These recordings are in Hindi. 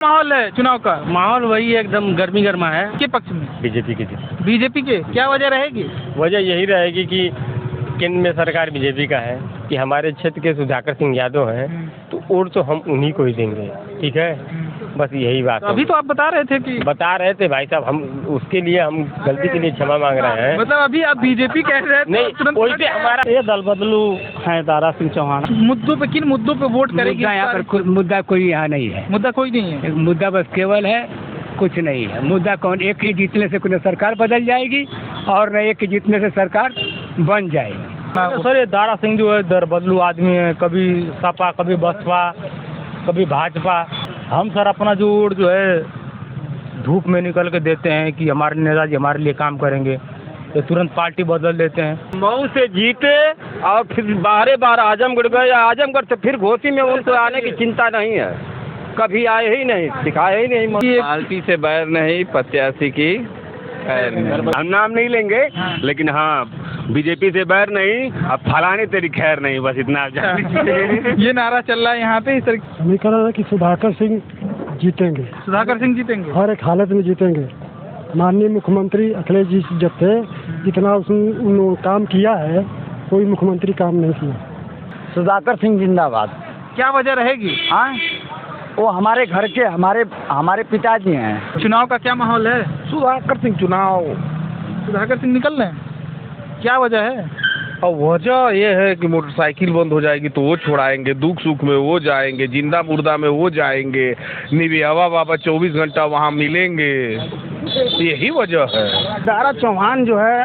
माहौल है चुनाव का? माहौल वही एकदम गर्मी गर्मा है। के पक्ष में? बीजेपी की। बीजेपी के। क्या वजह रहेगी? वजह यही रहेगी कि केंद्र में सरकार बीजेपी का है, कि हमारे क्षेत्र के सुधाकर सिंह यादव हैं, तो वोट तो हम उन्हीं को ही देंगे। ठीक है, बस यही बात तो अभी तो आप बता रहे थे कि भाई साहब, हम उसके लिए हम गलती के लिए क्षमा मांग रहे हैं। मतलब अभी आप बीजेपी कह रहे थे नहीं, कोई भी हमारा ये दल बदलू है दारा सिंह चौहान। मुद्दों पे किन मुद्दों पे वोट करेगी? यहाँ पर मुद्दा कोई यहाँ नहीं है। मुद्दा कोई नहीं है। मुद्दा बस केवल है, कुछ नहीं है मुद्दा। कौन एक के जीतने से कोई सरकार बदल जाएगी और न एक के जीतने से सरकार बन जाएगी। सर ये दारा सिंह जो है दर बदलू आदमी है, कभी सपा, कभी बसपा, कभी भाजपा। हम सर अपना जो वोट जो है धूप में निकल के देते हैं कि हमारे नेताजी हमारे लिए काम करेंगे, तो तुरंत पार्टी बदल देते हैं। मऊ से जीते और फिर बार आजमगढ़ गए, आजमगढ़ से फिर घोसी में उनको आने की चिंता नहीं है, कभी आए ही नहीं, दिखाए ही नहीं। पार्टी से बैर नहीं, प्रत्याशी की हम नाम नहीं लेंगे, लेकिन हाँ बीजेपी से बैर नहीं, अब फलाने तेरी खैर नहीं, बस इतना आप जान ये नारा चल रहा है यहाँ पे। इस तरह समीकरण है कि सुधाकर सिंह जीतेंगे। सुधाकर सिंह जीतेंगे? हर एक हालत में जीतेंगे। माननीय मुख्यमंत्री अखिलेश जी जब थे, जितना उसने काम किया है, कोई मुख्यमंत्री काम नहीं किया। सुधाकर सिंह जिंदाबाद। क्या वजह रहेगी? हाँ, वो हमारे घर के हमारे पिताजी हैं। चुनाव का क्या माहौल है? सुधाकर सिंह चुनाव। सुधाकर सिंह निकल रहे हैं, क्या वजह है? और वजह ये है कि मोटरसाइकिल बंद हो जाएगी तो वो छोड़ाएंगे, दुख सुख में वो जाएंगे, जिंदा मुर्दा में वो जाएंगे, निवियावा बाबा 24 घंटा वहाँ मिलेंगे, यही वजह है। दारा चौहान जो है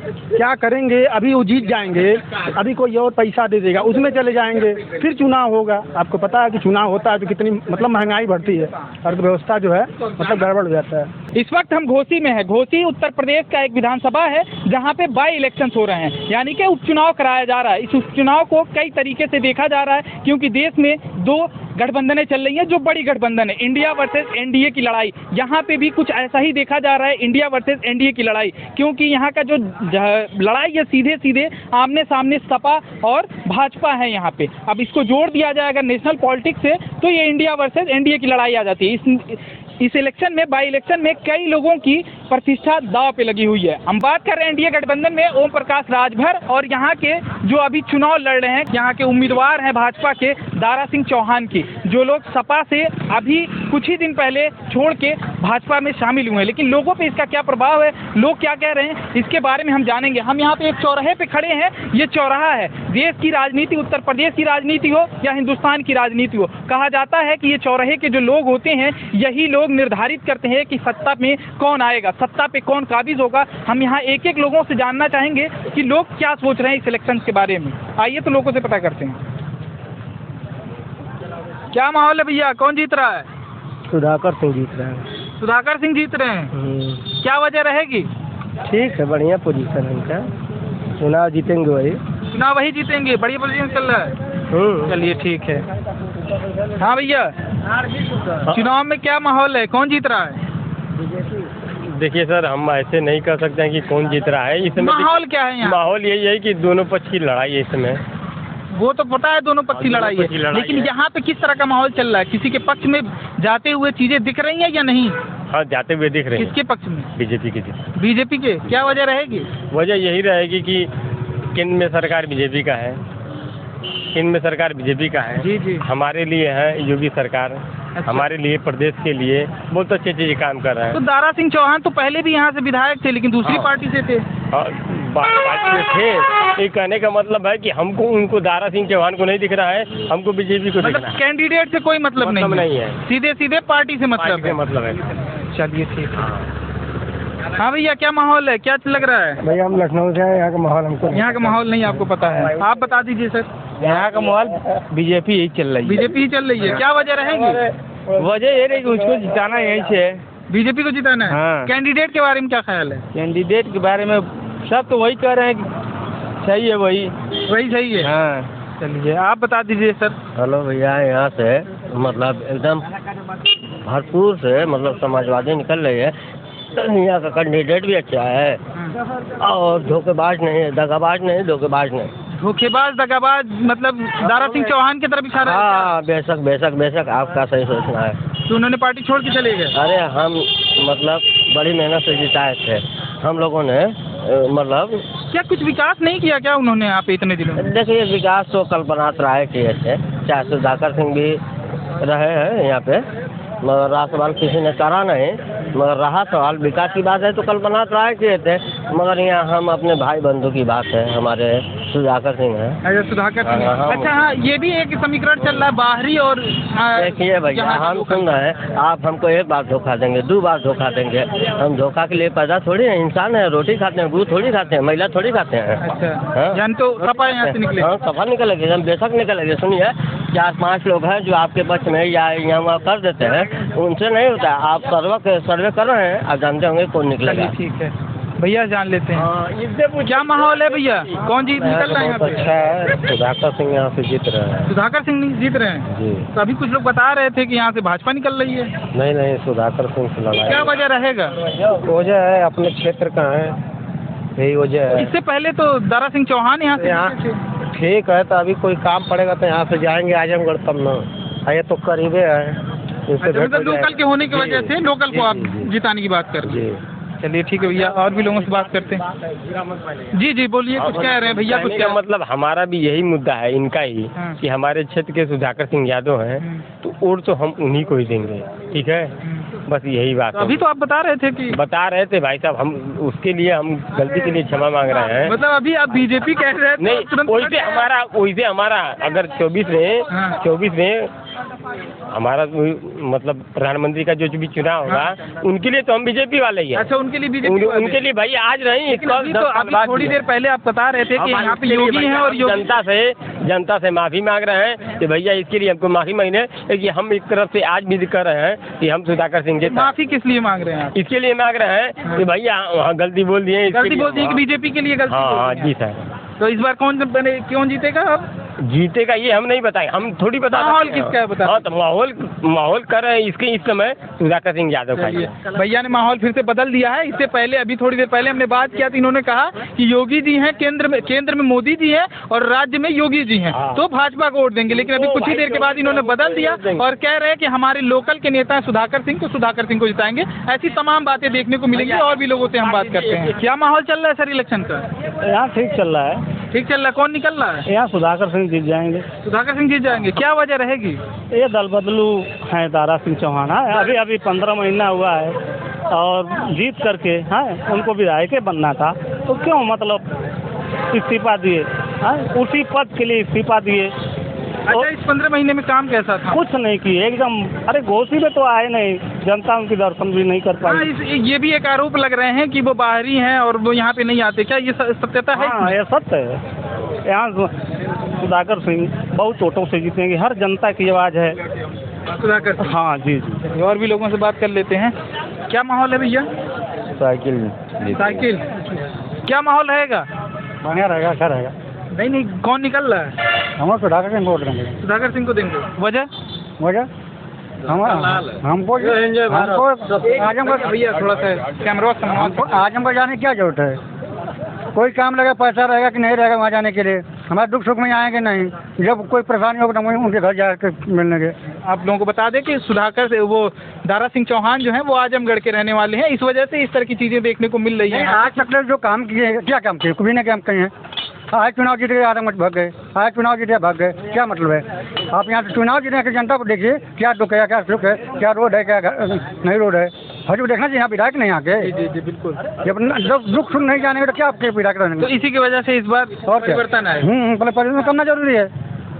क्या करेंगे? अभी वो जीत जाएंगे, अभी कोई और पैसा दे देगा, उसमें चले जाएंगे, फिर चुनाव होगा। आपको पता है कि चुनाव होता है तो कितनी मतलब महंगाई बढ़ती है, अर्थव्यवस्था जो है मतलब गड़बड़ हो जाता है। इस वक्त हम घोसी में है। घोसी उत्तर प्रदेश का एक विधानसभा है जहाँ पे बाई इलेक्शन हो रहे हैं, यानी कि उपचुनाव कराया जा रहा है। इस उपचुनाव को कई तरीके से देखा जा रहा है, क्योंकि देश में दो गठबंधनें चल रही हैं जो बड़ी गठबंधन है, इंडिया वर्सेस एनडीए की लड़ाई। यहाँ पे भी कुछ ऐसा ही देखा जा रहा है, इंडिया वर्सेस एनडीए की लड़ाई, क्योंकि यहाँ का जो लड़ाई है सीधे सीधे आमने सामने सपा और भाजपा है यहाँ पे। अब इसको जोड़ दिया जाए अगर नेशनल पॉलिटिक्स से, तो ये इंडिया वर्सेस एनडीए की लड़ाई आ जाती है। इस इलेक्शन में, बाई इलेक्शन में कई लोगों की प्रतिष्ठा दांव पे लगी हुई है। हम बात कर रहे हैं एनडीए गठबंधन में ओम प्रकाश राजभर और यहाँ के जो अभी चुनाव लड़ रहे हैं, यहाँ के उम्मीदवार हैं भाजपा के दारा सिंह चौहान की, जो लोग सपा से अभी कुछ ही दिन पहले छोड़ के भाजपा में शामिल हुए हैं। लेकिन लोगों पे इसका क्या प्रभाव है, लोग क्या कह रहे हैं, इसके बारे में हम जानेंगे। हम यहाँ पे एक चौराहे पे खड़े हैं। ये चौराहा है, देश की राजनीति, उत्तर प्रदेश की राजनीति हो या हिंदुस्तान की राजनीति हो, कहा जाता है कि ये चौराहे के जो लोग होते हैं यही लोग निर्धारित करते हैं कि सत्ता में कौन आएगा, सत्ता पे कौन काबिज होगा। हम यहाँ एक एक लोगों से जानना चाहेंगे कि लोग क्या सोच रहे हैं इस इलेक्शन के बारे में। आइए तो लोगों से पता करते हैं। क्या माहौल है भैया, कौन जीत रहा है? सुधाकर सिंह जीत रहे हैं। सुधाकर सिंह जीत रहे हैं, क्या वजह रहेगी? ठीक है, बढ़िया पोजीशन है इनका, चुनाव जीतेंगे वही। चुनाव वही जीतेंगे, बढ़िया पोजीशन चल रहा है। चलिए ठीक है। हाँ भैया, चुनाव में क्या माहौल है, कौन जीत रहा है? देखिए सर, हम ऐसे नहीं कह सकते हैं कि कौन जीत रहा है इस समय। माहौल क्या है यहाँ? माहौल यही है कि दोनों पक्ष की लड़ाई है इस समय। वो तो पता है दोनों पक्ष की लड़ाई है, लेकिन यहाँ पे किस तरह का माहौल चल रहा है? किसी के पक्ष में जाते हुए चीजें दिख रही हैं या नहीं? हाँ, जाते हुए दिख रहे हैं। किसके पक्ष में? बीजेपी के। बीजेपी के। क्या वजह रहेगी? वजह यही रहेगी कि केंद्र में सरकार बीजेपी का है, केंद्र में सरकार बीजेपी का है। जी। हमारे लिए है योगी सरकार। अच्छा। हमारे लिए, प्रदेश के लिए बहुत अच्छी चीज़ काम कर रहे हैं। तो दारा सिंह चौहान तो पहले भी यहाँ से विधायक थे, लेकिन दूसरी पार्टी से थे। पार्टी में थे। ये कहने का मतलब है कि हमको उनको दारा सिंह चौहान को नहीं दिख रहा है, हमको बीजेपी को दिख रहा है। कैंडिडेट से कोई मतलब नहीं है, सीधे सीधे पार्टी से मतलब है। चलिए ठीक है। हाँ भैया, क्या माहौल है, क्या लग रहा है? भैया हम लखनऊ से हैं, यहाँ का माहौल हमको, यहाँ का माहौल नहीं आपको पता है, आप बता दीजिए सर। यहाँ का माहौल बीजेपी ही चल रही है। बीजेपी ही चल रही है, क्या वजह रहेगी? वजह ये रही कि उसको जिताना यहीं से है, बीजेपी को जिताना है। हाँ। कैंडिडेट के बारे में क्या ख्याल है? कैंडिडेट के बारे में सब तो वही कह रहे हैं कि सही है, वही सही है। हाँ। चलिए आप बता दीजिए सर। हेलो भैया, यहाँ से मतलब एकदम भरपूर से मतलब समाजवादी निकल रही है, यहाँ का कैंडिडेट भी अच्छा है और धोखेबाज नहीं है, दगाबाज नहीं, धोखेबाज नहीं। धोखेबाज दगाबाज मतलब दारा सिंह चौहान की तरफ इशारा है? हाँ, बेशक बेशक बेशक, आपका सही सोचना है। तो उन्होंने पार्टी छोड़ के चले गए। अरे हम मतलब बड़ी मेहनत से जिताए थे हम लोगों ने, मतलब क्या कुछ विकास नहीं किया क्या उन्होंने यहाँ पे इतने दिनों में? देखिए विकास तो कल्पनाथ राय किए थे, चाहे सुधाकर सिंह भी रहे हैं यहाँ पे, मगर राज सवाल किसी ने करा नहीं, मगर रहा सवाल विकास की बात है तो कल्पनाथ राय किए थे, मगर यहाँ हम अपने भाई बंधु की बात है, हमारे सुधाकर सिंह है। अच्छा सुधाकर सिंह। हाँ, अच्छा हाँ, ये भी एक समीकरण चल रहा है बाहरी और देखिए भैया हम सुन रहे हैं, आप हमको एक बार धोखा देंगे, 2 बार धोखा देंगे, हम धोखा के लिए पैदा थोड़ी है, इंसान है, रोटी खाते हैं, दूध थोड़ी खाते हैं, महिला थोड़ी खाते हैं। अच्छा जान तो सपा यहाँ से निकले। हाँ सफा निकलेंगे, हम बेशक निकलेंगे। सुनिए 4-5 लोग हैं जो आपके पक्ष में या यहाँ वहाँ कर देते हैं, उनसे नहीं होता है। आप सर्वे कर रहे हैं, आप जानते होंगे कौन निकलेगा। ठीक है भैया जान लेते हैं क्या माहौल है भैया, कौन जीत निकल रहा है यहाँ पे? अच्छा है, सुधाकर सिंह यहाँ से जीत रहे हैं। सुधाकर सिंह जीत रहे हैं जी। तो अभी कुछ लोग बता रहे थे कि यहाँ से भाजपा निकल रही है। नहीं सुधाकर सिंह से लड़ाई। क्या वजह रहेगा? वजह है अपने क्षेत्र का है, यही वजह है। इससे पहले तो दारा सिंह चौहान यहाँ से जीते थे। ठीक है, तो अभी कोई काम पड़ेगा तो यहाँ से जाएंगे आजमगढ़ तब ना, ये तो करीबे है। मतलब लोकल के होने की वजह से लोकल को आप जिताने की बात कर रहे हैं। चलिए ठीक है भैया, और भी लोगों से बात करते हैं। जी बोलिए, कुछ कह रहे हैं भैया? कुछ क्या मतलब हमारा भी यही मुद्दा है इनका ही, हाँ। कि हमारे क्षेत्र के सुधाकर सिंह यादव हैं, तो वोट तो हम उन्हीं को ही देंगे। ठीक है, बस यही बात है। अभी तो आप बता रहे थे कि भाई साहब, हम उसके लिए हम गलती के लिए क्षमा मांग रहे हैं। मतलब अभी आप बीजेपी कह रहे हैं नहीं, वैसे हमारा अगर 24 में हमारा मतलब प्रधानमंत्री का जो भी चुनाव होगा, उनके लिए तो हम बीजेपी वाले ही हैं। अच्छा उनके लिए बीजेपी उनके लिए भाई आज नहीं, तो थोड़ी देर पहले आप बता रहे थे कि यहाँ पे योगी हैं और जनता से माफी मांग रहे हैं कि भैया इसके लिए हमको माफी मांगने, कि हम एक तरफ से आज भी कर रहे हैं कि हम सुधाकर सिंह जी माफी किस लिए मांग रहे हैं आप? इसके लिए मांग रहे हैं कि भैया वहाँ गलती बोल दिए कि बीजेपी के लिए गलती। हाँ जी सर। तो इस बार क्यों जीतेगा अब? जीतेगा ये हम नहीं बताएं, हम थोड़ी बता माहौल किसका है बता? हाँ तो माहौल कर रहे हैं इस समय सुधाकर सिंह यादव का। भैया ने माहौल फिर से बदल दिया है। इससे पहले अभी थोड़ी देर पहले हमने बात किया तो इन्होंने कहा कि योगी जी हैं केंद्र में मोदी जी हैं और राज्य में योगी जी हैं, तो भाजपा को वोट देंगे। लेकिन अभी कुछ ही देर के बाद इन्होंने बदल दिया और कह रहे हैं कि हमारे लोकल के नेता हैं सुधाकर सिंह को जिताएंगे। ऐसी तमाम बातें देखने को मिलेंगी। और भी लोगों से हम बात करते हैं। क्या माहौल चल रहा है सर इलेक्शन का? यहाँ ठीक चल रहा है। ठीक चल रहा है। कौन निकल रहा है? यहाँ सुधाकर सिंह जीत जाएंगे। सुधाकर सिंह जीत जाएंगे। क्या वजह रहेगी? ये दल बदलू हैं, दारा सिंह चौहान है, अभी 15 महीना हुआ है और जीत करके हैं, उनको विधायक बनना था तो क्यों मतलब इस्तीफा दिए? उसी पद के लिए इस्तीफा दिए। अच्छा इस 15 महीने में काम कैसा था? कुछ नहीं किए एकदम। अरे घोषी में तो आए नहीं, जनता उनकी दर्शन भी नहीं कर पाई। ये भी एक आरोप लग रहे हैं कि वो बाहरी हैं और वो यहाँ पे नहीं आते। क्या ये सत्यता है? हाँ ये सत्य है। यहाँ सुधाकर सिंह बहुत वोटों से जीतेंगे, हर जनता की आवाज़ है सुधाकर सिंह। हाँ जी। और भी लोगों से बात कर लेते हैं। क्या माहौल है भैया? साइकिल क्या माहौल रहेगा? बढ़िया रहेगा, क्या रहेगा? नहीं कौन निकल रहा है? हम सुधाकर सिंह वोट देंगे। सुधाकर सिंह को देंगे। वजह हमको आजमगढ़ भैया थोड़ा सा कैमरा आजमगढ़ जाने की क्या जरूरत है? कोई काम लगा, पैसा रहेगा कि नहीं रहेगा वहाँ जाने के लिए? हमारे दुख सुख में आएंगे नहीं, जब कोई परेशानी होगा तो उनके घर जाकर मिलने के। आप लोगों को बता दें कि सुधाकर से वो दारा सिंह चौहान जो हैं वो आजमगढ़ के रहने वाले हैं। इस वजह से इस तरह की चीज़ें देखने को मिल रही हैं। आज तक जो काम किए, क्या काम किए? कोई ने काम किए हैं? आज चुनाव जीत गए, आजमगढ़ भाग गए, आज चुनाव जीते भाग गए, क्या मतलब है? आप यहाँ से चुनाव जीतने की जनता को देखिए, क्या दुख है, क्या सुख है, क्या रोड है, क्या नहीं रोड है, हजू देखना चाहिए। यहाँ विधायक नहीं आके। जी बिल्कुल। जब दुख सुख नहीं जानेंगे तो क्या आपके विधायक रहेंगे? तो इसी की वजह से इस बार और परिवर्तन आए। पहले परिवर्तन करना जरूरी है।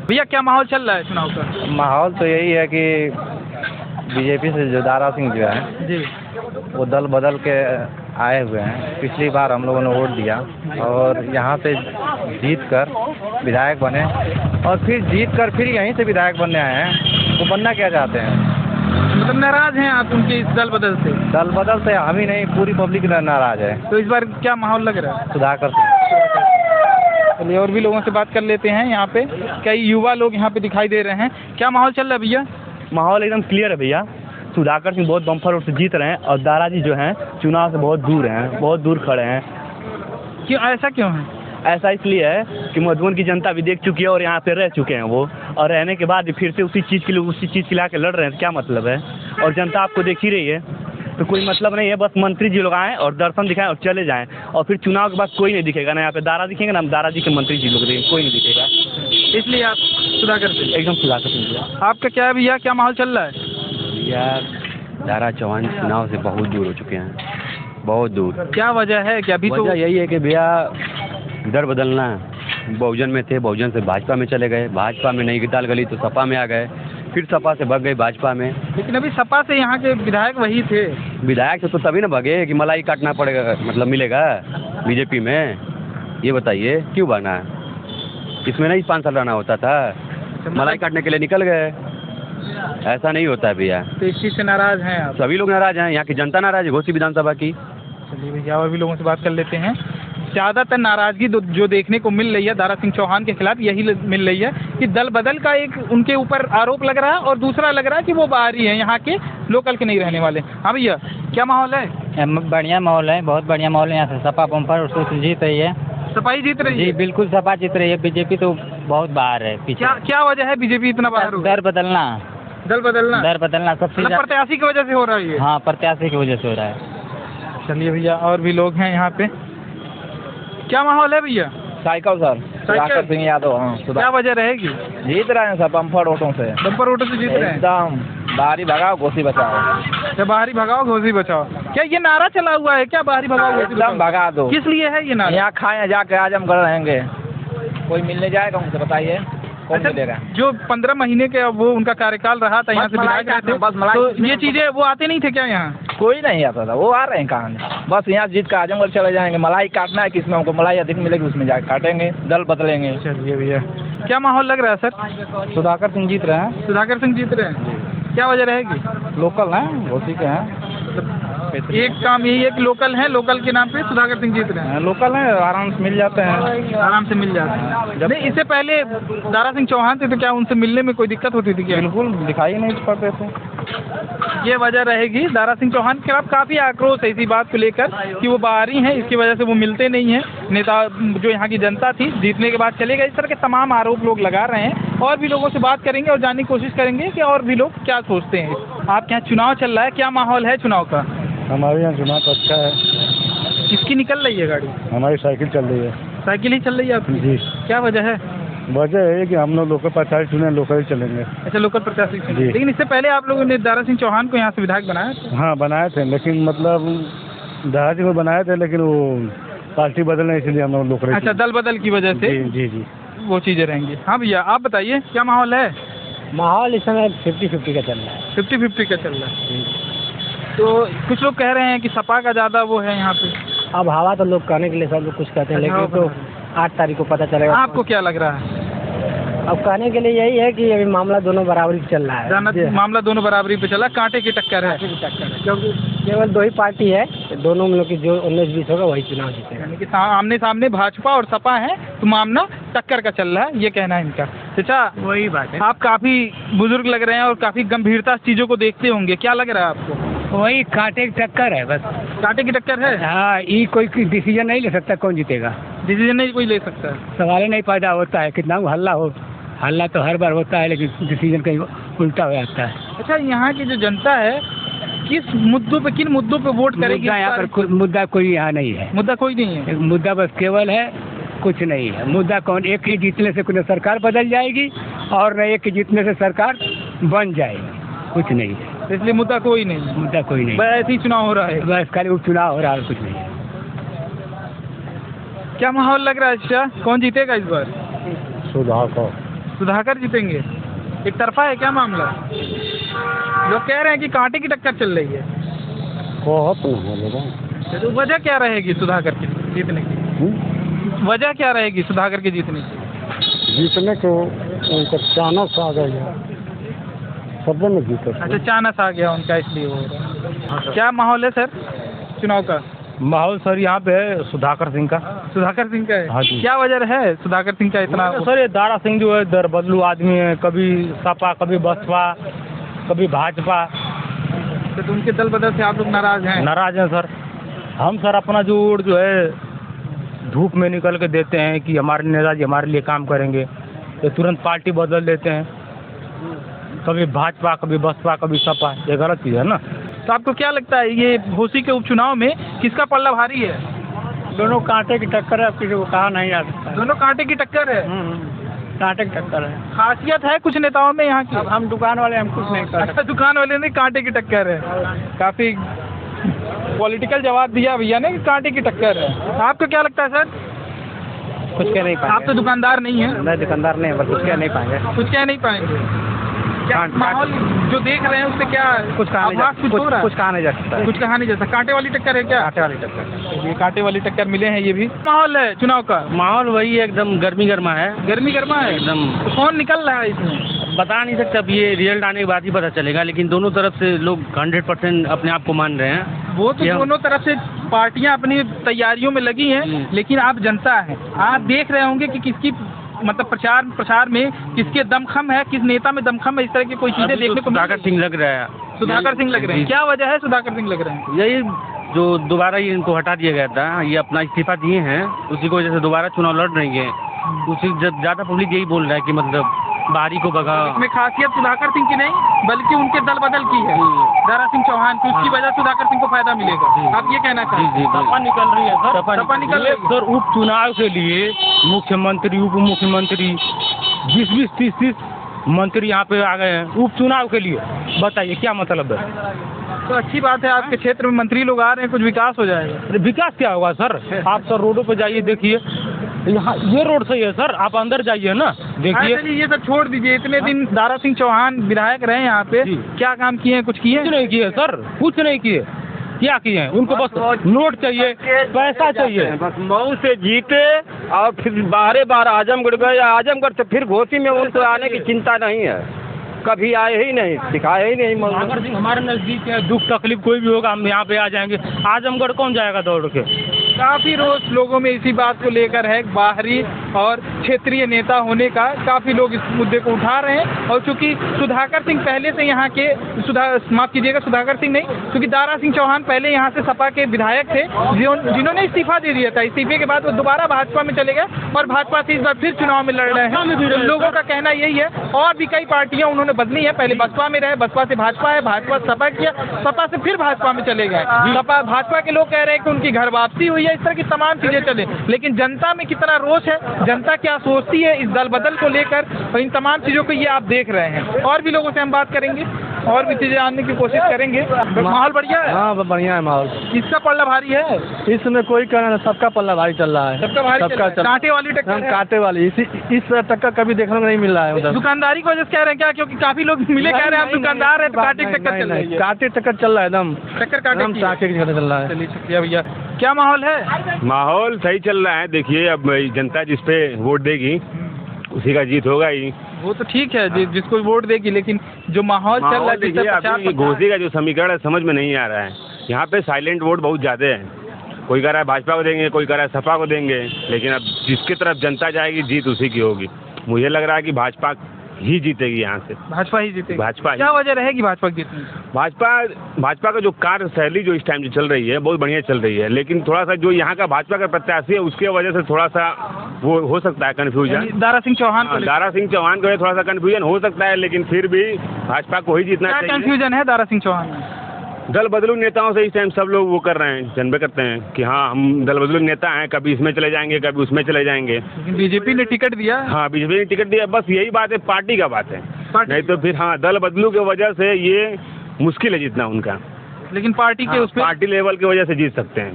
भैया क्या माहौल चल रहा है चुनाव का? माहौल तो यही है कि बीजेपी से जो दारा सिंह जो है जी वो दल बदल के आए हुए हैं। पिछली बार हम लोगों ने वोट दिया और यहाँ से जीत कर विधायक बने और फिर जीत कर फिर यहीं से विधायक बनने आए हैं। वो बनना क्या चाहते हैं? मतलब नाराज हैं आप उनके इस दल बदल से? दल बदल से हम ही नहीं, पूरी पब्लिक नाराज है। तो इस बार क्या माहौल लग रहा है? सुधाकर सिंह। चलिए और भी लोगों से बात कर लेते हैं। यहाँ पे कई युवा लोग यहाँ पे दिखाई दे रहे हैं। क्या माहौल चल रहा है भैया? माहौल एकदम क्लियर है भैया। सुधाकर सिंह बहुत बम्पर वोट से जीत रहे हैं और दारा जी जो हैं चुनाव से बहुत दूर हैं, बहुत दूर खड़े हैं। क्यों ऐसा क्यों है? ऐसा इसलिए है कि मधुबन की जनता भी देख चुकी है और यहाँ पे रह चुके हैं वो, और रहने के बाद भी फिर से उसी चीज़ के लिए आके लड़ रहे हैं, क्या मतलब है? और जनता आपको देख ही रही है, तो कोई मतलब नहीं है। बस मंत्री जी लोग आएँ और दर्शन दिखाएं और चले जाएं, और फिर चुनाव के बाद कोई नहीं दिखेगा ना, यहाँ पे दारा दिखेंगे ना, दारा जी के मंत्री जी लोग दिखेंगे, कोई नहीं दिखेगा। इसलिए आप सुधाकर सिंह, एकदम सुधाकर सिंह। आपका क्या है भैया, क्या माहौल चल रहा है? यार दारा चौहान चुनाव से बहुत दूर हो चुके हैं, बहुत दूर। क्या वजह है कि अभी तो वजह यही है कि भैया दर बदलना है। बहुजन में थे, बहुजन से भाजपा में चले गए, भाजपा में नहीं दाल गली तो सपा में आ गए, फिर सपा से भग गए भाजपा में। लेकिन अभी सपा से यहाँ के विधायक वही थे। विधायक से तो तभी ना भगे कि मलाई काटना पड़ेगा, मतलब मिलेगा बीजेपी में। ये बताइए क्यों भागना है? इसमें नहीं 5 साल रहना होता था, मलाई काटने के लिए निकल गए। ऐसा नहीं होता है भैया। तो इस चीज़ से नाराज हैं आप? सभी लोग नाराज हैं, यहाँ की जनता नाराज है घोसी विधानसभा की। चलिए भैया और भी लोगों से बात कर लेते हैं। ज़्यादातर नाराज़गी जो देखने को मिल रही है दारा सिंह चौहान के खिलाफ यही मिल रही है कि दल बदल का एक उनके ऊपर आरोप लग रहा है, और दूसरा लग रहा है कि वो बाहरी हैं, यहाँ के लोकल के नहीं रहने वाले। हाँ भैया, क्या माहौल है? बढ़िया माहौल है, बहुत बढ़िया माहौल है। यहाँ से सपा बम्पर उसको जीत रही है। सपा ही जीत रही है? जी बिल्कुल सपा जीत रही है, बीजेपी तो बहुत बाहर है पीछे। क्या वजह है बीजेपी इतना बाहर? दर बदलना दल बदलना सबसे प्रत्याशी की वजह से हो रहा है ये? हाँ, प्रत्याशी की वजह से हो रहा है। चलिए भैया और भी लोग हैं यहाँ पे। क्या माहौल है भैया? Cycle sir, Sudhakar Singh Yadav. हाँ, क्या वजह रहेगी? जीत रहे हैं सर बम्पर वोटों से। बम्पर वोटों से जीत रहे हैं एकदम। बाहरी भगाओ घोसी बचाओ। क्या बाहरी भगाओ घोसी बचाओ? क्या ये नारा चला हुआ है क्या, बाहरी भगाओ घोसी एकदम भगा दो? किस लिए है ये नारा? यहाँ खाए जाके आजमगढ़ रहेंगे, कोई मिलने जाएगा उनसे? बताइए कौन मिलेगा? जो 15 महीने के वो उनका कार्यकाल रहा था, यहाँ से विधायक रहे थे, तो ये चीजें वो आते नहीं थे क्या यहाँ? कोई नहीं आता था, वो आ रहे हैं कहाँ? बस यहाँ जीत कर आजमगढ़ चले जाएंगे। मलाई काटना है, किसमें हमको मलाई अधिक मिलेगी उसमें जाकर काटेंगे, दल बदलेंगे। चलिए भैया, क्या माहौल लग रहा है सर? सुधाकर सिंह जीत रहे हैं। सुधाकर सिंह जीत रहे हैं, क्या वजह रहेगी? लोकल हैं, घोसी के हैं। एक काम यही है कि लोकल हैं, लोकल के नाम पे सुधाकर सिंह जीत रहे हैं। लोकल हैं, आराम से मिल जाते हैं। आराम से मिल जाते हैं। नहीं, इससे पहले दारा सिंह चौहान थे तो क्या उनसे मिलने में कोई दिक्कत होती थी क्या? बिल्कुल दिखाई नहीं पड़ते थे। ये वजह रहेगी। दारा सिंह चौहान के खिलाफ काफ़ी आक्रोश है इसी बात को लेकर कि वो बाहरी हैं, इसकी वजह से वो मिलते नहीं हैं। नेता जो यहाँ की जनता थी जीतने के बाद चले गए, इस तरह के तमाम आरोप लोग लगा रहे हैं। और भी लोगों से बात करेंगे और जानने की कोशिश करेंगे कि और भी लोग क्या सोचते हैं। आपके यहाँ चुनाव चल रहा है, क्या माहौल है चुनाव का? हमारे यहाँ चुनाव तो अच्छा है। किसकी निकल रही है गाड़ी? हमारी साइकिल चल रही है। साइकिल ही चल रही है आपकी? जी। क्या वजह है? वजह है कि हम लोग लोकल प्रत्याशी चुने, लोकल ही चलेंगे। अच्छा, लोकल प्रत्याशी जी। लेकिन इससे पहले आप लोगों ने दारा सिंह चौहान को यहाँ से विधायक बनाया था? हाँ बनाए थे, लेकिन मतलब दारा सिंह को बनाए थे, लेकिन वो पार्टी बदलना, इसलिए हम लोग लोकल। अच्छा, दल बदल की वजह से? जी जी जी, वो चीज़ें रहेंगी। हाँ भैया, आप बताइए क्या माहौल है? माहौल इस समय 50-50 का चल रहा है। 50-50 का चल रहा है। तो कुछ लोग कह रहे हैं कि सपा का ज़्यादा वो है यहाँ पे। अब हवा तो लोग कहने के लिए सब लोग कुछ कहते हैं, लेकिन तो 8 तारीख को पता चलेगा। आपको क्या लग रहा है? अब कहने के लिए यही है कि अभी मामला दोनों बराबरी पे चल रहा है। मामला दोनों बराबरी पे चला, कांटे की टक्कर है। क्योंकि केवल 2 ही पार्टी है, दोनों में लोग की जो 19-20 होगा वही चुनाव जीतेगा। यानी कि आमने सामने भाजपा और सपा है, तो मामला टक्कर का चल रहा है, ये कहना है इनका। अच्छा, वही बात है। आप काफ़ी बुजुर्ग लग रहे हैं और काफ़ी गंभीरता से चीज़ों को देखते होंगे, क्या लग रहा है आपको? वही कांटे की टक्कर है, बस कांटे की टक्कर है। हाँ, ये कोई डिसीजन नहीं ले सकता कौन जीतेगा। डिसीजन नहीं कोई ले सकता, सवाल ही नहीं पैदा होता है। कितना हल्ला हो, हल्ला तो हर बार होता है, लेकिन डिसीजन कहीं उल्टा हो जाता है। अच्छा, यहाँ की जो जनता है किस मुद्दों पे, किन मुद्दों पे वोट करेगी? यहाँ पर मुद्दा कोई यहाँ नहीं है। मुद्दा कोई नहीं है। मुद्दा बस केवल है, कुछ नहीं है मुद्दा। कौन एक ही जीतने से कोई सरकार बदल जाएगी और न एक ही जीतने से सरकार बन जाएगी, कुछ नहीं है। इसलिए मुद्दा कोई नहीं है। मुद्दा कोई नहीं, बस ऐसे ही चुनाव हो रहा है। बस खाली उपचुनाव हो रहा है, कुछ नहीं है। क्या माहौल लग रहा है? अच्छा, कौन जीतेगा इस बार? सुधाकर जीतेंगे। एक तरफा है क्या मामला? लोग कह रहे हैं कि कांटे की टक्कर चल रही है। तो वजह क्या रहेगी सुधाकर की जीतने की? वजह क्या रहेगी सुधाकर के जीतने की? जीतने को उनका चानस आ गया, सब में जीते। अच्छा, चानस आ गया उनका, इसलिए हो रहा है। क्या माहौल है सर चुनाव का? माहौल सर यहाँ पे है सुधाकर सिंह का। सुधाकर सिंह का है? हाँ जी। क्या वजह है सुधाकर सिंह का इतना? सर ये दारा सिंह जो है दर बदलू आदमी है, कभी सपा, कभी बसपा, कभी भाजपा। तो उनके दल बदल से आप लोग नाराज हैं? नाराज हैं सर। हम सर अपना जो वोट जो है धूप में निकल के देते हैं कि हमारे नेताजी हमारे लिए काम करेंगे, तो तुरंत पार्टी बदल देते हैं, कभी भाजपा कभी बसपा कभी सपा। ये गलत चीज़ है ना। तो आपको क्या लगता है ये घोसी के उपचुनाव में किसका पल्ला भारी है? दोनों कांटे की टक्कर है, अब किसी को कहा नहीं जा सकता। दोनों कांटे की टक्कर है। कांटे की टक्कर है। खासियत है कुछ नेताओं में यहाँ की। अब हम दुकान वाले हम कुछ नहीं कर सकते। अच्छा, दुकान वाले ने कांटे की टक्कर है। काफी पॉलिटिकल जवाब दिया भैया ने कि कांटे की टक्कर है। आपको क्या लगता है सर? कुछ कह नहीं पाएंगे। आप तो दुकानदार नहीं है। मैं दुकानदार नहीं, बस कुछ कह नहीं पाएंगे। कुछ कह नहीं पाएंगे। क्या माहौल जो देख रहे हैं उससे क्या कुछ कहा नहीं जा सकता। कुछ कहा नहीं जा सकता। कांटे वाली टक्कर है क्या? कांटे वाली टक्कर। ये कांटे वाली टक्कर मिले हैं। ये भी माहौल है चुनाव का। माहौल वही एकदम गर्मी गर्मा है। गर्मी गर्मा है एकदम। तो कौन निकल रहा है इसमें? बता नहीं सकते, अब ये रिजल्ट आने के बाद ही पता चलेगा, लेकिन दोनों तरफ से लोग 100% अपने आप को मान रहे हैं। वो तो दोनों तरफ से पार्टियां अपनी तैयारियों में लगी हैं, लेकिन आप जनता है, आप देख रहे होंगे कि किसकी मतलब प्रचार में किसके दमखम है, किस नेता में दमखम है, इस तरह की कोई चीजें देखने को। सुधाकर सिंह लग रहा है। सुधाकर सिंह लग रहे हैं। क्या वजह है सुधाकर सिंह लग रहे हैं? यही जो दोबारा ये इनको हटा दिया गया था, ये अपना इस्तीफा दिए हैं, उसी की वजह से दोबारा चुनाव लड़ रही है। उसी ज़्यादा पब्लिक यही बोल रहा है कि मतलब बारी को भगा। इसमें खासियत सुधाकर सिंह की नहीं बल्कि उनके दल बदल की है, दारा सिंह चौहान की। उसकी वजह सुधाकर सिंह को फायदा मिलेगा। आप ये कहना चाहते हैं? सपा निकल रही है सर। सपा निकल रही है सर। उपचुनाव के लिए मुख्यमंत्री उप मुख्यमंत्री 20-20, 30-30 मंत्री यहाँ पे आ गए हैं उपचुनाव के लिए। बताइए क्या मतलब है? तो अच्छी बात है, आपके क्षेत्र में मंत्री लोग आ रहे हैं, कुछ विकास हो जाएगा। विकास क्या होगा सर? आप सर रोडों पे जाइए, देखिए यहाँ ये रोड सही है सर, आप अंदर जाइए ना, देखिए। चलिए ये सब छोड़ दीजिए। इतने दिन दारा सिंह चौहान विधायक रहे यहाँ पे, क्या काम किए हैं? कुछ किए? कुछ नहीं किए सर, कुछ नहीं किए। क्या किए हैं? उनको बस नोट चाहिए, पैसा चाहिए। बस मऊ से जीते और फिर बार आजमगढ़ गए, आजमगढ़ से फिर घोसी में उनको आने की चिंता नहीं है। कभी आए ही नहीं, दिखाए ही नहीं। सुधाकर सिंह हमारे नज़दीक है, दुख तकलीफ कोई भी होगा हम यहाँ पे आ जाएंगे। आजमगढ़ कौन जाएगा दौड़ के? काफ़ी रोष लोगों में इसी बात को लेकर है। बाहरी और क्षेत्रीय नेता होने का काफ़ी लोग इस मुद्दे को उठा रहे हैं। और चूंकि सुधाकर सिंह पहले से यहाँ के माफ़ कीजिएगा, सुधाकर सिंह नहीं, क्योंकि दारा सिंह चौहान पहले यहाँ से सपा के विधायक थे, जिन्होंने इस्तीफा दे दिया था। इस्तीफे के बाद वो दोबारा भाजपा में चले गए और भाजपा से इस बार फिर चुनाव में लड़ रहे हैं। तो लोगों का कहना यही है। और भी कई पार्टियां उन्होंने बदली है। पहले बसपा में रहे, बसपा से भाजपा है, भाजपा सपा किया, सपा से फिर भाजपा में चले गए। भाजपा के लोग कह रहे हैं कि उनकी घर वापसी हुई है। इस तरह की तमाम चीजें चले, लेकिन जनता में कितना रोष है, जनता क्या सोचती है इस दल बदल को लेकर, और इन तमाम चीजों को ये आप देख रहे हैं। और भी लोगों से हम बात करेंगे और भी चीजें जानने की कोशिश करेंगे। माहौल बढ़िया है? हाँ बढ़िया है माहौल। किसका पल्ला भारी है? इसमें कोई कहना नहीं, सबका पल्ला भारी चल रहा है। सबका भारी चल रहा है। कांटे वाली टक्कर है। कांटे वाली इस टक्कर कभी देखने को नहीं मिल रहा है उधर। दुकानदारी की वजह से कह रहे हैं क्या? क्योंकि काफी लोग मिले कह रहे हैं आप दुकानदार है तो कांटे की टक्कर चल रही है। कांटे टक्कर चल रहा है एकदम, टक्कर कांटे की टक्कर चल रहा है। चलिए शुक्रिया भैया। क्या माहौल है? माहौल सही चल रहा है। देखिए अब जनता जिस पे वोट देगी उसी का जीत होगा ही। वो तो ठीक है जिसको वोट देगी, लेकिन जो माहौल चल रहा है देखिए अभी घोसी का जो समीकरण है समझ में नहीं आ रहा है। यहाँ पे साइलेंट वोट बहुत ज़्यादा है। कोई कह रहा है भाजपा को देंगे, कोई कह रहा है सपा को देंगे, लेकिन अब जिसकी तरफ जनता जाएगी जीत उसी की होगी। मुझे लग रहा है कि भाजपा ही जीतेगी यहाँ से। भाजपा ही जीतेगी? भाजपा। क्या वजह रहेगी भाजपा की जीतने? भाजपा का जो कार्यशैली जो इस टाइम जो चल रही है बहुत बढ़िया चल रही है, लेकिन थोड़ा सा जो यहाँ का भाजपा का प्रत्याशी है उसके वजह से थोड़ा सा वो हो सकता है कन्फ्यूजन। दारा सिंह चौहान को थोड़ा सा कन्फ्यूजन हो सकता है, लेकिन फिर भी भाजपा को ही जीतना चाहिए। कन्फ्यूजन है दारा सिंह चौहान में? दल बदलू नेताओं से इस टाइम सब लोग वो कर रहे हैं, जनबे करते हैं कि हाँ हम दल बदलू नेता हैं, कभी इसमें चले जाएंगे कभी उसमें चले जाएंगे। लेकिन बीजेपी ने टिकट दिया। हाँ बीजेपी ने टिकट दिया, बस यही बात है, पार्टी का बात है। नहीं तो फिर हाँ दल बदलू की वजह से ये मुश्किल है जीतना उनका, लेकिन पार्टी के उस पार्टी लेवल की वजह से जीत सकते हैं।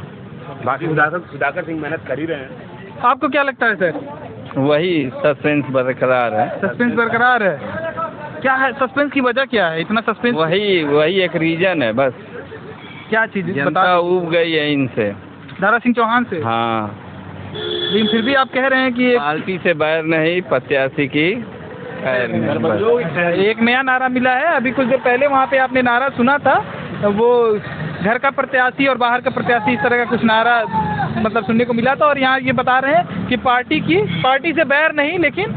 बाकी सुधाकर सिंह मेहनत कर ही रहे हैं। आपको क्या लगता है सर? वही सस्पेंस बरकरार है। सस्पेंस बरकरार है? क्या है सस्पेंस की वजह? क्या है इतना सस्पेंस? वही एक रीजन है बस। क्या चीज? जनता ऊब गई है इनसे, दारा सिंह चौहान से। हाँ लेकिन फिर भी आप कह रहे हैं कि पार्टी से बैर नहीं, प्रत्याशी की खैर नहीं। एक नया नारा मिला है। अभी कुछ देर पहले वहाँ पे आपने नारा सुना था, वो घर का प्रत्याशी और बाहर का प्रत्याशी, इस तरह का कुछ नारा मतलब सुनने को मिला था। और यहाँ ये बता रहे हैं कि पार्टी से बैर नहीं, लेकिन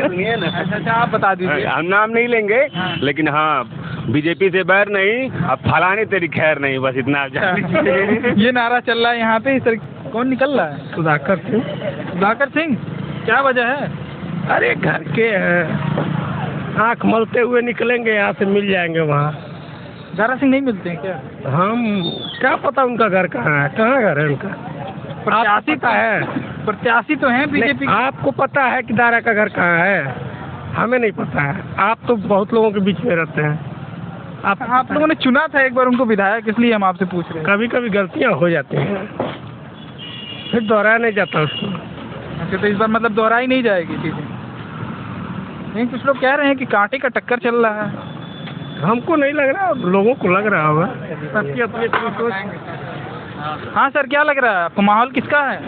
सुनिए ना। अच्छा आप बता दीजिए। हम नाम नहीं लेंगे, लेकिन हाँ बीजेपी से बैर नहीं, अब फलाने तेरी खैर नहीं, बस इतना आप जान लीजिए। ये नारा चल रहा है यहाँ पे। इस तरह कौन निकल रहा है? सुधाकर सिंह। सुधाकर सिंह, क्या वजह है? अरे घर के हैं, आँख मलते हुए निकलेंगे यहाँ से, मिल जाएंगे वहाँ। दारा सिंह नहीं मिलते हैं क्या? हम क्या पता उनका घर कहाँ है, कहाँ घर है उनका? प्रत्याशी पता है? प्रत्याशी तो हैं बीजेपी। आपको पता है कि दारा का घर कहाँ है? हमें नहीं पता है। आप तो बहुत लोगों के बीच में रहते हैं। आप लोगों ने चुना था एक बार उनको विधायक, इसलिए हम आपसे पूछ रहे हैं। कभी कभी गलतियाँ हो जाती हैं, फिर दोहराया नहीं जाता उसको। अच्छा, तो इस बार मतलब दोहराई नहीं जाएगी चीजें? नहीं, कुछ लोग कह रहे हैं कि कांटे का टक्कर चल रहा है। हमको नहीं लग रहा, लोगों को लग रहा होगा, सबकी अपनी अपनी सोच। हाँ सर, क्या लग रहा है आपको? माहौल किसका है?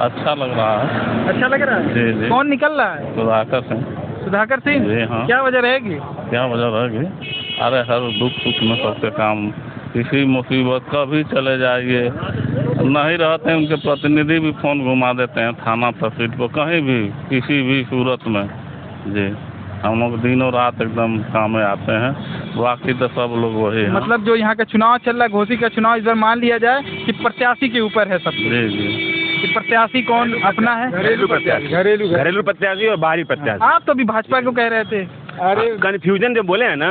अच्छा लग रहा है। अच्छा लग रहा है? जी जी। कौन निकल रहा है? सुधाकर सिंह। सुधाकर सिंह? जी हाँ। क्या वजह रहेगी? क्या वजह रहेगी? अरे हर दुख सुख में सबके काम, किसी मुसीबत का भी चले जाइए, नहीं रहते हैं उनके प्रतिनिधि भी फ़ोन घुमा देते हैं थाना तहसील को, कहीं भी किसी भी सूरत में। जी, हम लोग दिनों रात एकदम काम में आते हैं, बाकी तो सब लोग वही हैं। मतलब जो यहाँ का चुनाव चल रहा है, घोसी का चुनाव, इस बार मान लिया जाए कि प्रत्याशी के ऊपर है सब। जी जी। कि प्रत्याशी कौन अपना है? घरेलू प्रत्याशी और बाहरी प्रत्याशी। आप तो अभी भाजपा को कह रहे थे। अरे कन्फ्यूजन जो बोले हैं ना,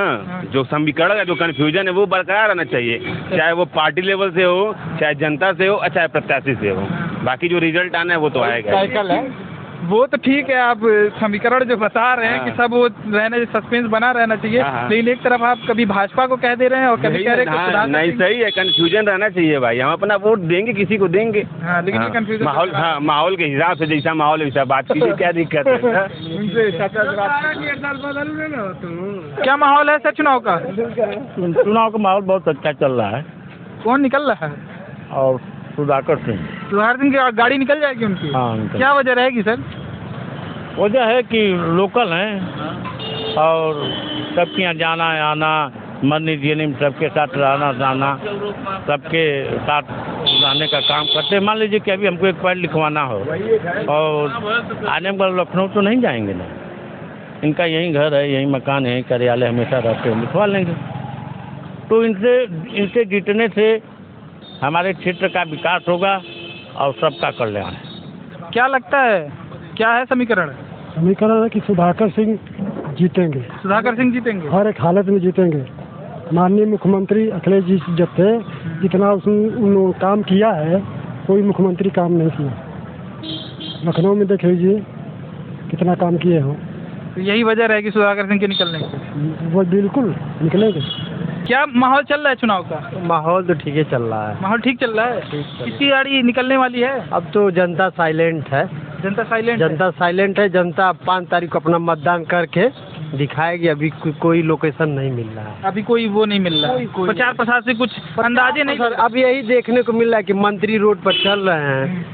जो समीकरण का जो कन्फ्यूजन है वो बरकरार रहना चाहिए, चाहे वो पार्टी लेवल से हो, चाहे जनता से हो, चाहे प्रत्याशी से हो। बाकी जो रिजल्ट आना है वो तो आएगा। साइकिल है वो तो ठीक है, आप समीकरण जो बता रहे हैं कि सब वो रहने, सस्पेंस बना रहना चाहिए, लेकिन एक तरफ आप कभी भाजपा को कह दे रहे हैं और कभी कह रहे हैं नहीं। सही है, कन्फ्यूजन रहना चाहिए भाई, हम अपना वोट देंगे किसी को देंगे। लेकिन कन्फ्यूजन माहौल, हाँ माहौल के हिसाब से, जैसा माहौल वैसा बात कीजिए, क्या दिक्कत है? क्या माहौल है सर चुनाव का? चुनाव का माहौल बहुत अच्छा चल रहा है। कौन निकल रहा है? और सुधाकर सिंह। सुधाकर सिंह की गाड़ी निकल जाएगी उनकी? हाँ। क्या वजह रहेगी सर? वजह है कि लोकल हैं और सबके यहाँ जाना आना, मरनी जीने में सबके साथ रहना जाना, सबके साथ रहने का काम करते हैं। मान लीजिए कि अभी हमको एक पैड लिखवाना हो और आने वाले लखनऊ तो नहीं जाएंगे ना, इनका यहीं घर है, यहीं मकान है, कार्यालय हमेशा रहते हैं, लिखवा लेंगे। तो इनसे जीतने से हमारे क्षेत्र का विकास होगा और सबका कल्याण है। क्या लगता है, क्या है समीकरण? समीकरण है कि सुधाकर सिंह जीतेंगे। सुधाकर सिंह जीतेंगे? हर एक हालत में जीतेंगे। माननीय मुख्यमंत्री अखिलेश जी जब थे, जितना उसने काम किया है, कोई मुख्यमंत्री काम नहीं किया। लखनऊ में देख लीजिए कितना काम किए हों। तो यही वजह रहेगी सुधाकर सिंह के निकलने की? वो बिल्कुल निकलेंगे। क्या माहौल चल रहा है चुनाव का? माहौल तो ठीक ही चल रहा है। माहौल ठीक चल रहा है? किसकी गाड़ी निकलने वाली है? अब तो जनता साइलेंट है। जनता साइलेंट? जनता साइलेंट है। जनता 5 तारीख को अपना मतदान करके दिखाएगी। अभी कोई लोकेशन नहीं मिल रहा है। अभी कोई वो नहीं मिल रहा है, प्रचार प्रसार से कुछ अंदाजे नहीं? सर अब यही देखने को मिल रहा है कि मंत्री रोड पर चल रहे हैं।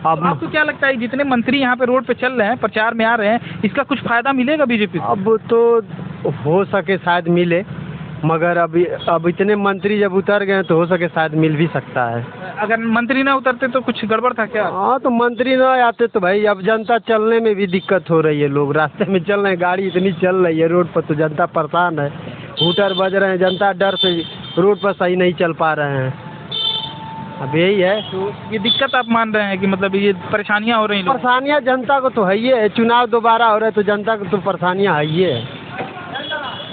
अब आपको क्या लगता है, जितने मंत्री यहाँ पे रोड पे चल रहे हैं, प्रचार में आ रहे हैं, इसका कुछ फायदा मिलेगा बीजेपी को? अब तो हो सके शायद मिले, मगर अब इतने मंत्री जब उतर गए तो हो सके शायद मिल भी सकता है। अगर मंत्री ना उतरते तो कुछ गड़बड़ था क्या? हाँ, तो मंत्री ना आते तो भाई अब जनता चलने में भी दिक्कत हो रही है। लोग रास्ते में चल रहे हैं, गाड़ी इतनी चल रही है रोड पर, तो जनता परेशान है। हूटर बज रहे हैं, जनता डर से रोड पर सही नहीं चल पा रहे हैं। अब यही है। तो ये दिक्कत आप मान रहे हैं कि मतलब ये परेशानियाँ हो रही हैं? परेशानियाँ जनता को तो है ही है। चुनाव दोबारा हो रहा है तो जनता को तो परेशानियाँ है ही है।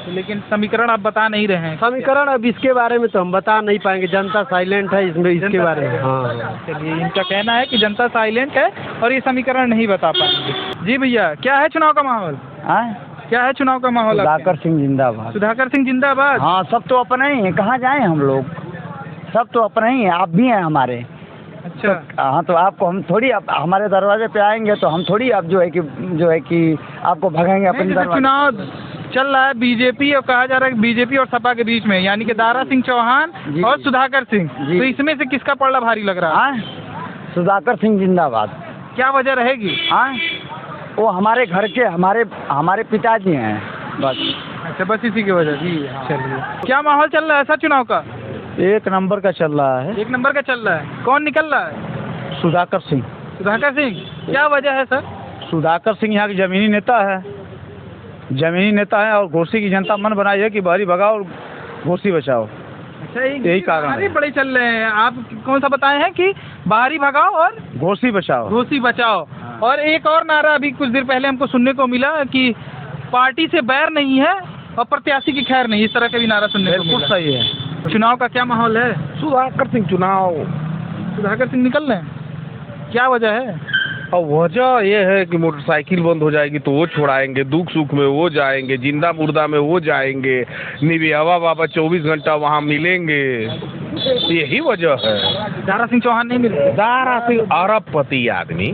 लेकिन समीकरण आप बता नहीं रहे हैं। समीकरण अब इसके बारे में तो हम बता नहीं पाएंगे, जनता साइलेंट है इसमें, इसके बारे में। हाँ, चलिए, इनका कहना है कि जनता साइलेंट है और ये समीकरण नहीं बता पाएंगे। जी भैया, क्या है चुनाव का माहौल? क्या है चुनाव का माहौल? सुधाकर सिंह जिंदाबाद। सुधाकर सिंह जिंदाबाद? हाँ, सब तो अपने ही हैं, कहाँ जाएं हम लोग, सब तो अपने ही हैं। आप भी हैं हमारे। अच्छा। हाँ, तो आपको हम थोड़ी, आप हमारे दरवाजे पे आएंगे तो हम थोड़ी आप जो है कि आपको भगाएंगे अपने दरवाजे। चुनाव चल रहा है बीजेपी और कहा जा रहा है कि बीजेपी और सपा के बीच में, यानी कि दारा सिंह चौहान और सुधाकर सिंह, तो इसमें से किसका पलड़ा भारी लग रहा है? सुधाकर सिंह जिंदाबाद। क्या वजह रहेगी? हाँ, वो हमारे घर के हमारे पिताजी हैं बस। अच्छा, बस इसी की वजह। जी चलिए, क्या माहौल चल रहा है सर चुनाव का? 1 नंबर का चल रहा है। 1 नंबर का चल रहा है। कौन निकल रहा है? सुधाकर सिंह। सुधाकर सिंह, क्या वजह है सर? सुधाकर सिंह यहाँ के जमीनी नेता है और घोसी की जनता मन बनाई है कि बाहरी भगाओ और घोसी बचाओ। अच्छा, यही कारण है। नारे बड़े चल रहे हैं, आप कौन सा बताए हैं कि बाहरी भगाओ और घोसी बचाओ। घोसी बचाओ। और एक और नारा अभी कुछ देर पहले हमको सुनने को मिला कि पार्टी से बैर नहीं है और प्रत्याशी की खैर नहीं, इस तरह का भी नारा सुनने को बिल्कुल मिला। सही है। चुनाव का क्या माहौल है? सुधाकर सिंह चुनाव। सुधाकर सिंह निकल रहे हैं, क्या वजह है? और वजह ये है कि मोटरसाइकिल बंद हो जाएगी तो वो छोड़ाएंगे, दुख सुख में वो जाएंगे, जिंदा मुर्दा में वो जाएंगे, निवियावा बाबा 24 घंटा वहाँ मिलेंगे। यही वजह है। दारा सिंह चौहान नहीं मिल रहे? दारा सिंह अरबपति आदमी,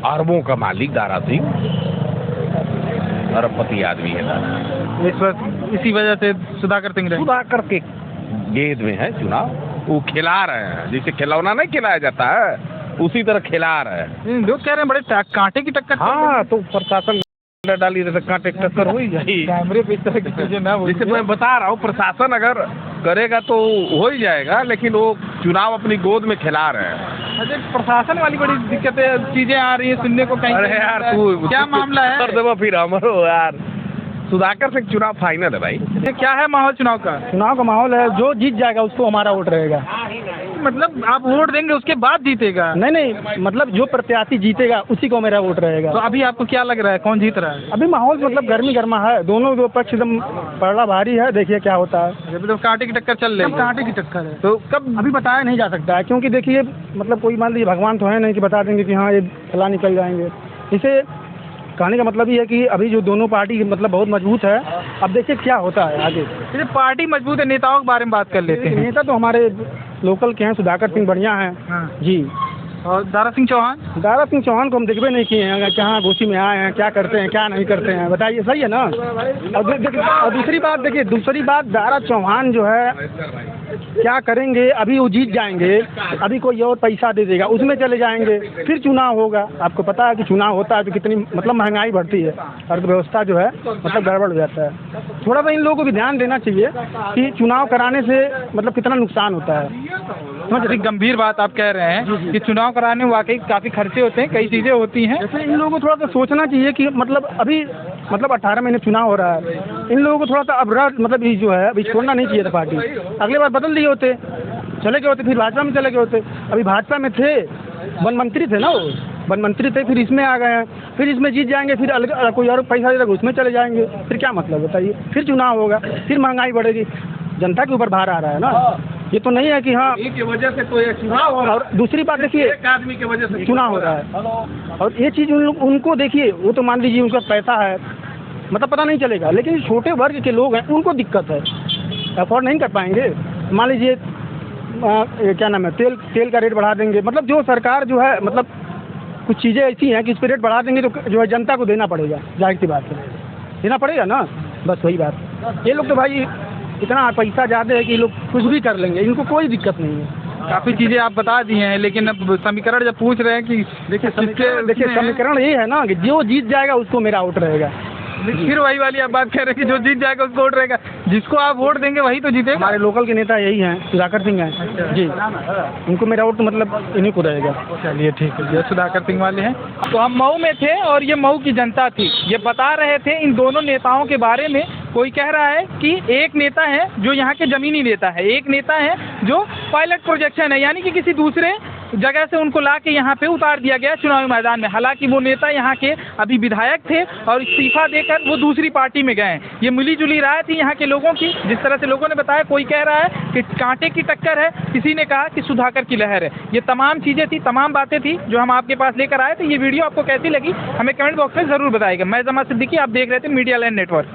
अरबों का मालिक दारा सिंह, अरबपति आदमी है दारा। इस वक्त इसी वजह से सुधाकर सिंह रहे। सुधाकर के गेंद में है चुनाव, वो खिला रहे हैं, जैसे खिलौना नहीं खिलाया जाता है उसी तरह खिला रहे हैं। लोग कह रहे हैं बड़े कांटे की टक्कर। हाँ, तो प्रशासन डाली रहता, कांटे की टक्कर हो ही जाएगी। कैमरे पे इस तरह की चीजें ना जैसे मैं बता रहा हूँ, प्रशासन अगर करेगा तो हो ही जाएगा, लेकिन वो चुनाव अपनी गोद में खिला रहे हैं। अच्छा, प्रशासन वाली बड़ी दिक्कतें चीजें आ रही है सुनने को कहीं। अरे यार तू क्या मामला है? कर देवा फिर हमारो यार। सुधाकर सिंह चुनाव फाइनल है भाई। क्या है माहौल चुनाव का? चुनाव का माहौल है, जो जीत जाएगा उसको हमारा वोट रहेगा। मतलब आप वोट देंगे उसके बाद जीतेगा? नहीं, मतलब जो प्रत्याशी जीतेगा उसी को मेरा वोट रहेगा। तो अभी आपको क्या लग रहा है, कौन जीत रहा है? अभी माहौल मतलब गर्मी गर्मा है, दोनों दो पक्ष एकदम पड़ला भारी है, देखिए क्या होता है। मतलब कांटे की टक्कर चल रही है। कांटे की टक्कर है, तो कब अभी बताया नहीं जा सकता है, क्योंकि देखिए मतलब कोई मान लीजिए भगवान तो है नहीं कि बता देंगे कि हाँ ये फला निकल जाएंगे। इसे कहने का मतलब ये है कि अभी जो दोनों पार्टी मतलब बहुत मजबूत है, अब देखिए क्या होता है आगे। जैसे पार्टी मजबूत है, नेताओं के बारे में बात कर लेते हैं। नेता तो हमारे लोकल के हैं, सुधाकर सिंह बढ़िया हैं। हाँ। जी। और दारा सिंह चौहान? दारा सिंह चौहान को हम देखबे नहीं किए हैं, कहाँ घोसी में आए हैं, क्या करते हैं क्या नहीं करते हैं, बताइए, सही है ना। और दूसरी बात दारा चौहान जो है क्या करेंगे, अभी वो जीत जाएंगे, अभी कोई और पैसा दे देगा, उसमें चले जाएंगे, फिर चुनाव होगा। आपको पता है कि चुनाव होता है तो कितनी मतलब महंगाई बढ़ती है, अर्थव्यवस्था जो है मतलब गड़बड़ हो जाता है। थोड़ा सा इन लोगों को भी ध्यान देना चाहिए कि चुनाव कराने से मतलब कितना नुकसान होता है। जैसे गंभीर बात आप कह रहे हैं कि चुनाव कराने में वाकई काफ़ी खर्चे होते हैं, कई चीज़ें होती हैं। जैसे इन लोगों को थोड़ा सा सोचना चाहिए कि मतलब अभी मतलब 18 महीने चुनाव हो रहा है, इन लोगों को थोड़ा सा अब मतलब ये जो है अभी छोड़ना नहीं चाहिए था पार्टी। अगले बार बदल दिए होते, चले गए होते, फिर भाजपा में चले गए होते। अभी भाजपा में थे, वन मंत्री थे ना, वो वन मंत्री थे, फिर इसमें आ गए हैं, फिर इसमें जीत जाएंगे, फिर अलग कोई और पैसा देगा उसमें चले जाएंगे, फिर क्या मतलब बताइए। फिर चुनाव होगा, फिर महंगाई बढ़ेगी, जनता के ऊपर भार आ रहा है ना। ये तो नहीं है कि हाँ की वजह से तो ये चुनाव हो रहा है। और दूसरी बात देखिए, एक आदमी की वजह से चुनाव हो रहा है, और ये चीज़ उनको देखिए, वो तो मान लीजिए उनका पैसा है, मतलब पता नहीं चलेगा, लेकिन छोटे वर्ग के लोग हैं उनको दिक्कत है, अफोर्ड नहीं कर पाएंगे। मान लीजिए क्या नाम है, तेल का रेट बढ़ा देंगे, मतलब जो सरकार जो है मतलब कुछ चीज़ें ऐसी हैं कि उस पर रेट बढ़ा देंगे तो जो है जनता को देना पड़ेगा, जाहिर सी बात है, देना पड़ेगा ना, बस वही बात। ये लोग तो भाई इतना पैसा ज़्यादा है कि लोग कुछ भी कर लेंगे, इनको कोई दिक्कत नहीं है। काफ़ी चीज़ें आप बता दी हैं, लेकिन अब समीकरण जब पूछ रहे हैं कि देखिए समीकरण ये है ना कि जो जीत जाएगा उसको मेरा वोट रहेगा। फिर वही वाली आप बात कह रहे हैं कि जो जीत जाएगा उसको वोट रहेगा, जिसको आप वोट देंगे वही तो जीतेगा। हमारे लोकल के नेता यही हैं, सुधाकर सिंह हैं जी, उनको मेरा वोट तो मतलब इन्हीं को रहेगा। चलिए ठीक है, ये सुधाकर सिंह वाले हैं। तो हम मऊ में थे और ये मऊ की जनता थी, ये बता रहे थे इन दोनों नेताओं के बारे में। कोई कह रहा है कि एक नेता है जो यहाँ के ज़मीनी नेता है, एक नेता है जो पायलट प्रोजेक्शन है, यानी कि किसी दूसरे जगह से उनको ला के यहाँ पे उतार दिया गया चुनावी मैदान में। हालांकि वो नेता यहाँ के अभी विधायक थे और इस्तीफा देकर वो दूसरी पार्टी में गए। ये मिली जुली राय थी यहाँ के लोगों की, जिस तरह से लोगों ने बताया। कोई कह रहा है कि कांटे की टक्कर है, किसी ने कहा कि सुधाकर की लहर है। ये तमाम चीज़ें थी, तमाम बातें थी जो हम आपके पास लेकर आए थे। ये वीडियो आपको कैसी लगी हमें कमेंट बॉक्स में ज़रूर बताइएगा। मैं जमा सिद्दीकी, आप देख रहे थे मीडिया लाइन नेटवर्क।